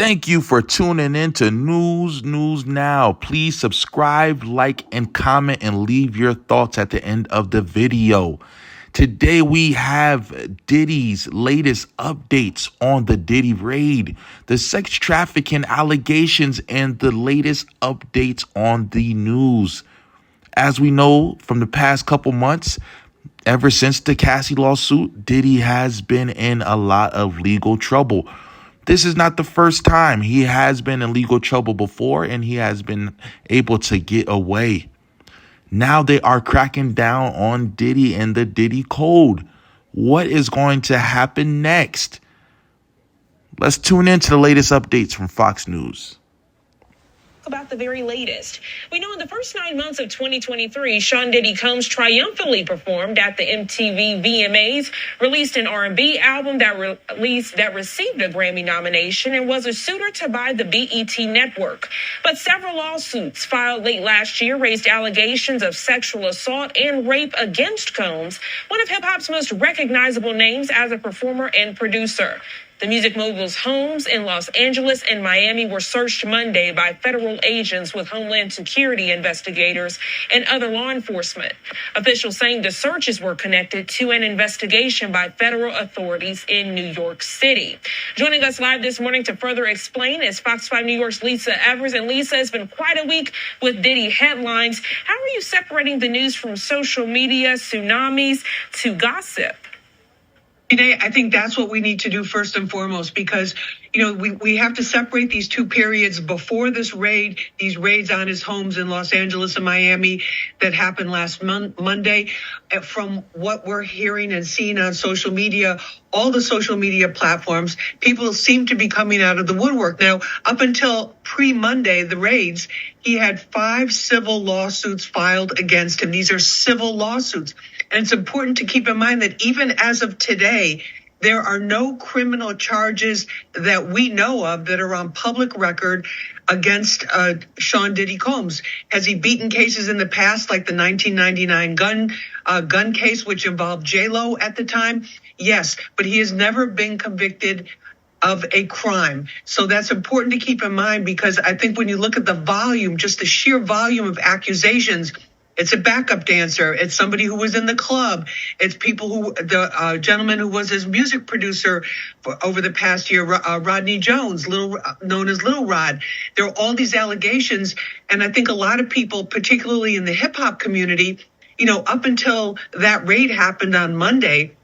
Thank you for tuning in to News Now. Please subscribe, like, and comment, and leave your thoughts at the end of the video. Today we have Diddy's latest updates on the Diddy raid, the sex trafficking allegations, and the latest updates on the news. As we know from the past couple months, ever since the Cassie lawsuit, Diddy has been in a lot of legal trouble. This is not the first time. He has been in legal trouble before, and he has been able to get away. Now they are cracking down on Diddy and the Diddy Code. What is going to happen next? Let's tune in to the latest updates from Fox News. About the very latest. We know in the first 9 months of 2023, Sean Diddy Combs triumphantly performed at the MTV VMAs, released an R&B album that received a Grammy nomination, and was a suitor to buy the BET network. But several lawsuits filed late last year raised allegations of sexual assault and rape against Combs, one of hip-hop's most recognizable names as a performer and producer. The music mogul's homes in Los Angeles and Miami were searched Monday by federal agents with Homeland Security investigators and other law enforcement. Officials saying the searches were connected to an investigation by federal authorities in New York City. Joining us live this morning to further explain is Fox 5 New York's Lisa Evers. And Lisa, it's been quite a week with Diddy headlines. How are you separating the news from social media, tsunamis, to gossip? I think that's what we need to do first and foremost, because, we have to separate these two periods before this raid, these raids on his homes in Los Angeles and Miami that happened last Monday, from what we're hearing and seeing on social media. All the social media platforms, people seem to be coming out of the woodwork. Now, up until pre-Monday, the raids, he had 5 civil lawsuits filed against him. These are civil lawsuits. And it's important to keep in mind that even as of today, there are no criminal charges that we know of that are on public record against Sean Diddy Combs. Has he beaten cases in the past, like the 1999 gun case, which involved J-Lo at the time? Yes, but he has never been convicted of a crime. So that's important to keep in mind, because I think when you look at the volume, just the sheer volume of accusations, it's a backup dancer. It's somebody who was in the club. It's people the gentleman who was his music producer over the past year, Rodney Jones, known as Little Rod. There are all these allegations. And I think a lot of people, particularly in the hip hop community, up until that raid happened on Monday,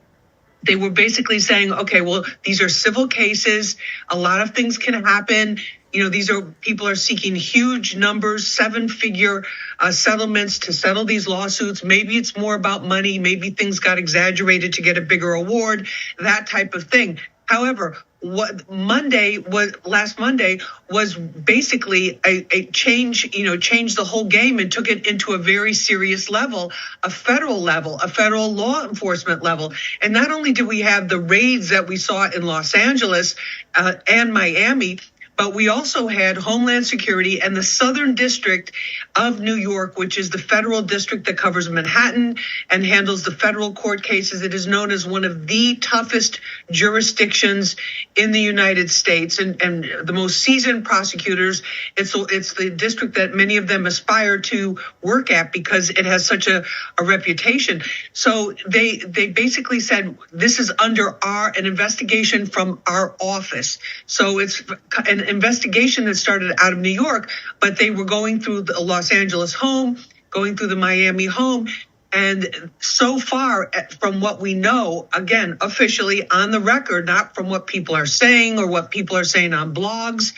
they were basically saying, okay, well, these are civil cases. A lot of things can happen. People are seeking huge numbers, 7-figure settlements to settle these lawsuits. Maybe it's more about money. Maybe things got exaggerated to get a bigger award, that type of thing. However, last Monday was basically a change, changed the whole game and took it into a very serious level, a federal law enforcement level. And not only did we have the raids that we saw in Los Angeles and Miami, but we also had Homeland Security and the Southern District of New York, which is the federal district that covers Manhattan and handles the federal court cases. It is known as one of the toughest jurisdictions in the United States, and the most seasoned prosecutors. It's the district that many of them aspire to work at because it has such a reputation. So they basically said, this is under an investigation from our office. So it's an investigation that started out of New York, but they were going through the Los Angeles home, going through the Miami home. And so far, from what we know, again, officially on the record, not from what people are saying or what people are saying on blogs,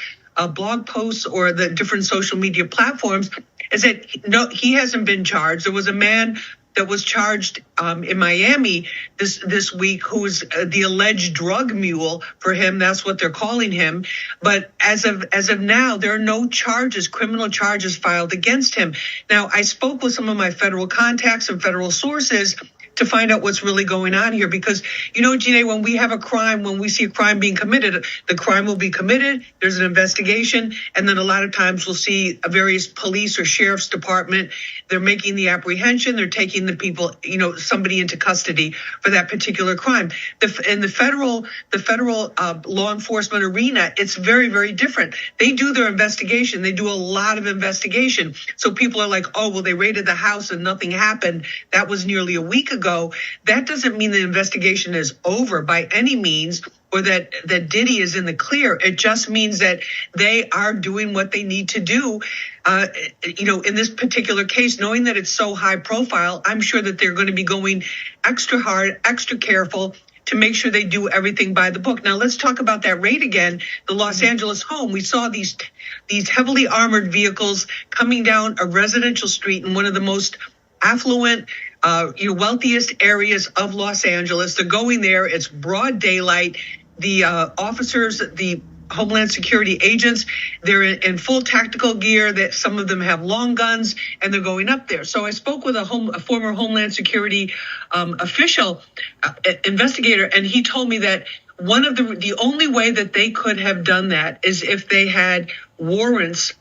blog posts, or the different social media platforms, is that no, he hasn't been charged. There was a man that was charged in Miami this week, who's the alleged drug mule for him. That's what they're calling him. But as of now, there are no criminal charges filed against him. Now, I spoke with some of my federal contacts and federal sources to find out what's really going on here. Because, Janae, when we have a crime, when we see a crime being committed, the crime will be committed. There's an investigation. And then a lot of times we'll see a various police or sheriff's department. They're making the apprehension. They're taking the people, somebody into custody for that particular crime. In the federal law enforcement arena, it's very, very different. They do their investigation. They do a lot of investigation. So people are like, oh, well, they raided the house and nothing happened. That was nearly a week ago. That doesn't mean the investigation is over by any means, or that Diddy is in the clear. It just means that they are doing what they need to do. In this particular case, knowing that it's so high profile, I'm sure that they're going to be going extra hard, extra careful to make sure they do everything by the book. Now, let's talk about that raid again. The Los Angeles home, we saw these heavily armored vehicles coming down a residential street in one of the most affluent, wealthiest areas of Los Angeles. They're going there. It's broad daylight. The officers, the Homeland Security agents, they're in full tactical gear. That some of them have long guns, and they're going up there. So I spoke with a former Homeland Security official, investigator, and he told me that one of the only way that they could have done that is if they had warrants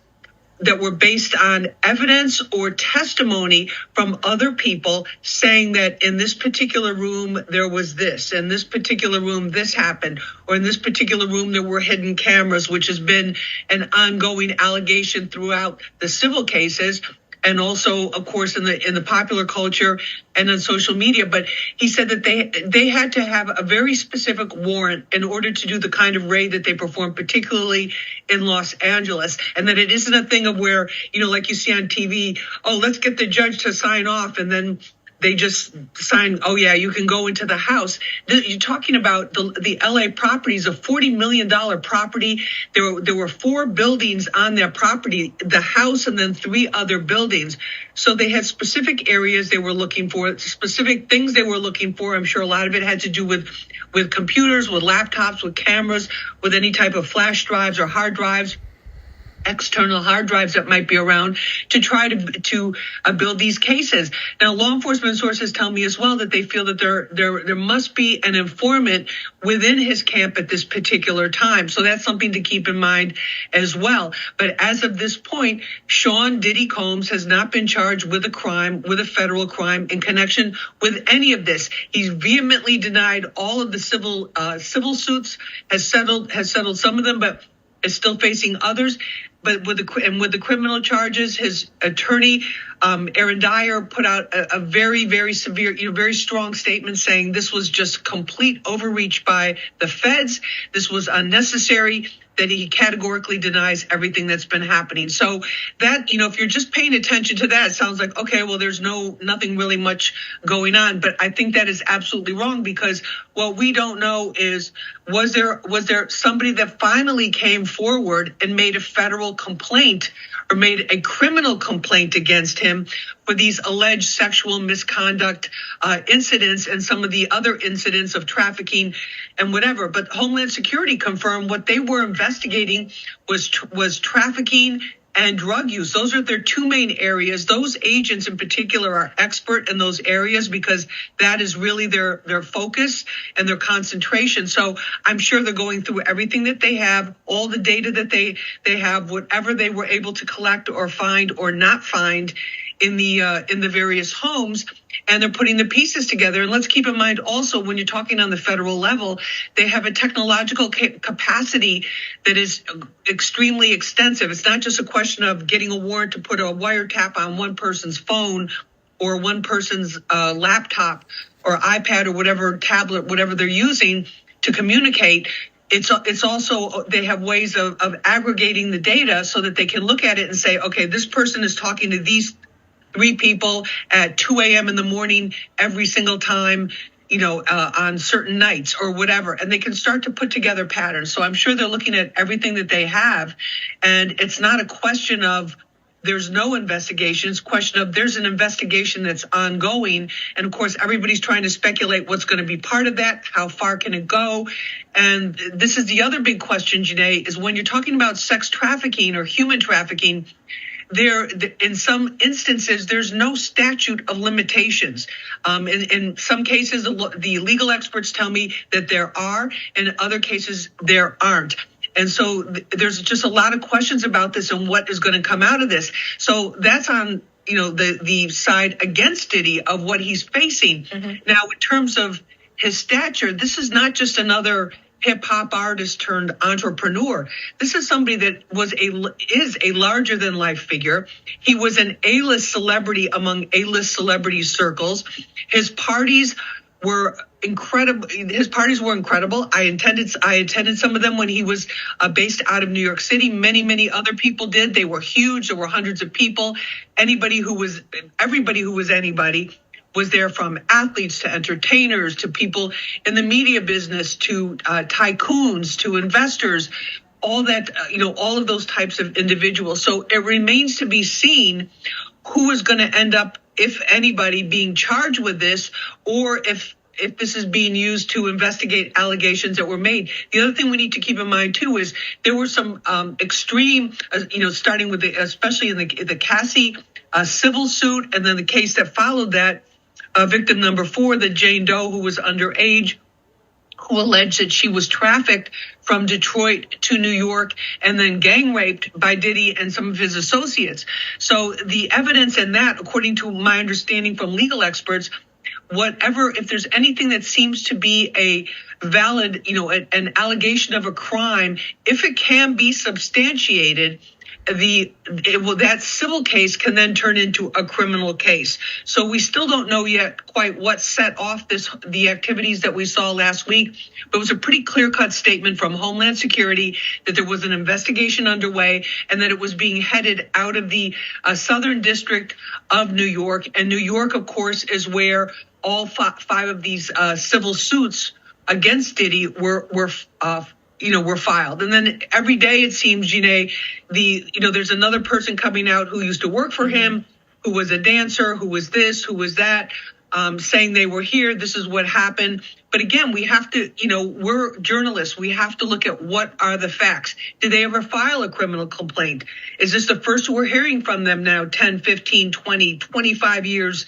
that were based on evidence or testimony from other people saying that in this particular room there was this, in this particular room this happened, or in this particular room there were hidden cameras, which has been an ongoing allegation throughout the civil cases. And also, of course, in the popular culture and on social media. But he said that they had to have a very specific warrant in order to do the kind of raid that they performed, particularly in Los Angeles. And that it isn't a thing of where, like you see on TV, oh, let's get the judge to sign off, and then they just sign, oh, yeah, you can go into the house. You're talking about the LA properties, a $40 million property. There were 4 buildings on that property, the house and then 3 other buildings. So they had specific areas they were looking for, specific things they were looking for. I'm sure a lot of it had to do with computers, with laptops, with cameras, with any type of flash drives or hard drives, external hard drives that might be around, to try to build these cases. Now, law enforcement sources tell me as well that they feel that there must be an informant within his camp at this particular time. So that's something to keep in mind as well. But as of this point, Sean Diddy Combs has not been charged with a federal crime in connection with any of this. He's vehemently denied all of the civil suits, has settled some of them, but is still facing others. But with the criminal charges, his attorney, Aaron Dyer, put out a very, very severe, very strong statement saying this was just complete overreach by the feds. This was unnecessary. That he categorically denies everything that's been happening. So that, if you're just paying attention to that, it sounds like, okay, well, there's nothing really much going on. But I think that is absolutely wrong, because what we don't know is, was there somebody that finally came forward and made a federal complaint or made a criminal complaint against him for these alleged sexual misconduct incidents and some of the other incidents of trafficking and whatever. But Homeland Security confirmed what they were investigating was trafficking and drug use. Those are their 2 main areas. Those agents in particular are expert in those areas because that is really their focus and their concentration. So I'm sure they're going through everything that they have, all the data that they have, whatever they were able to collect or find or not find in the various homes, and they're putting the pieces together. And let's keep in mind also, when you're talking on the federal level, they have a technological capacity that is extremely extensive. It's not just a question of getting a warrant to put a wiretap on one person's phone or one person's laptop or iPad or whatever, tablet, whatever they're using to communicate. It's also, they have ways of aggregating the data so that they can look at it and say, okay, this person is talking to these 3 people at 2 a.m. in the morning every single time, on certain nights or whatever. And they can start to put together patterns. So I'm sure they're looking at everything that they have. And it's not a question of there's no investigation. It's a question of there's an investigation that's ongoing. And of course, everybody's trying to speculate what's going to be part of that. How far can it go? And this is the other big question, Janae, is when you're talking about sex trafficking or human trafficking, in some instances, there's no statute of limitations. In some cases, the legal experts tell me that there are. In other cases, there aren't. And so there's just a lot of questions about this and what is going to come out of this. So that's on, the side against Diddy of what he's facing. Now, in terms of his stature, this is not just another hip hop artist turned entrepreneur. This is somebody that is a larger than life figure. He was an A-list celebrity among A-list celebrity circles. His parties were incredible. I attended some of them when he was based out of New York City. Many other people did. They were huge. There were hundreds of people. Everybody who was anybody was there, from athletes to entertainers to people in the media business to tycoons to investors, all that, all of those types of individuals. So it remains to be seen who is going to end up, if anybody, being charged with this, or if this is being used to investigate allegations that were made. The other thing we need to keep in mind, too, is there were some extreme, starting with especially in the Cassie civil suit, and then the case that followed that, victim number 4, the Jane Doe, who was underage, who alleged that she was trafficked from Detroit to New York and then gang raped by Diddy and some of his associates. So the evidence in that, according to my understanding from legal experts, if there's anything that seems to be a valid, an allegation of a crime, if it can be substantiated, that civil case can then turn into a criminal case. So we still don't know yet quite what set off the activities that we saw last week, but it was a pretty clear-cut statement from Homeland Security that there was an investigation underway and that it was being headed out of the Southern District of New York. And New York, of course, is where all 5 of these civil suits against Diddy were filed. And then every day it seems, Janae, there's another person coming out who used to work for him, who was a dancer, who was this, who was that, saying they were here. This is what happened. But again, we have to, we're journalists. We have to look at what are the facts. Did they ever file a criminal complaint? Is this the first we're hearing from them now, 10, 15, 20, 25 years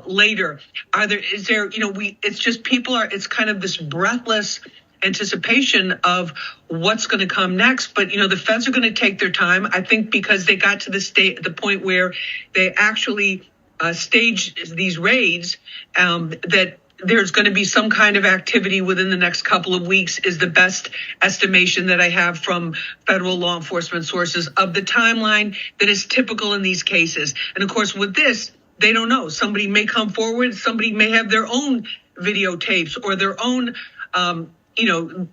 later? It's just it's kind of this breathless anticipation of what's going to come next. But, the feds are going to take their time, I think, because they got to the point where they actually staged these raids, that there's going to be some kind of activity within the next couple of weeks is the best estimation that I have from federal law enforcement sources of the timeline that is typical in these cases. And of course, with this, they don't know. Somebody may come forward. Somebody may have their own videotapes or their own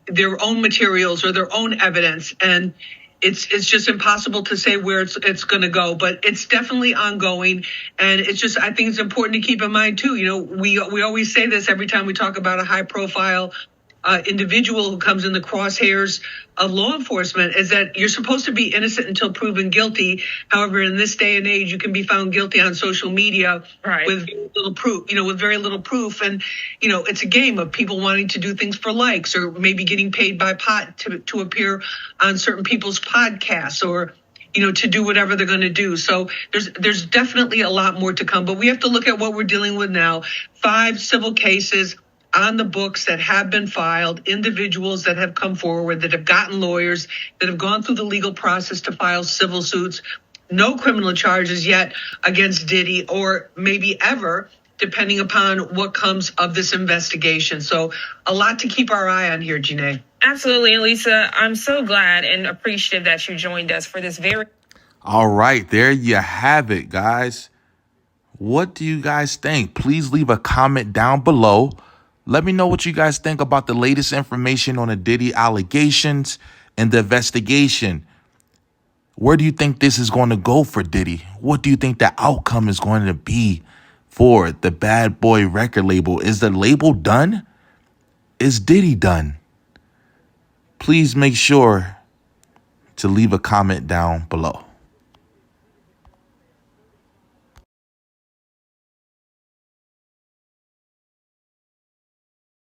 their own materials or their own evidence. And it's just impossible to say where it's going to go, but it's definitely ongoing. And it's just, I think it's important to keep in mind too, we always say this every time we talk about a high profile individual who comes in the crosshairs of law enforcement, is that you're supposed to be innocent until proven guilty. However, in this day and age, you can be found guilty on social media with little proof, with very little proof. And, it's a game of people wanting to do things for likes, or maybe getting paid by to appear on certain people's podcasts, or to do whatever they're going to do. So there's definitely a lot more to come, but we have to look at what we're dealing with now. 5 civil cases on the books that have been filed, individuals that have come forward, that have gotten lawyers, that have gone through the legal process to file civil suits. No criminal charges yet against Diddy, or maybe ever, depending upon what comes of this investigation. So a lot to keep our eye on here, Janae. Absolutely. And Lisa, I'm so glad and appreciative that you joined us for this very... All right, there you have it, guys. What do you guys think? Please leave a comment down below. Let me know what you guys think about the latest information on the Diddy allegations and the investigation. Where do you think this is going to go for Diddy? What do you think the outcome is going to be for the Bad Boy record label? Is the label done? Is Diddy done? Please make sure to leave a comment down below.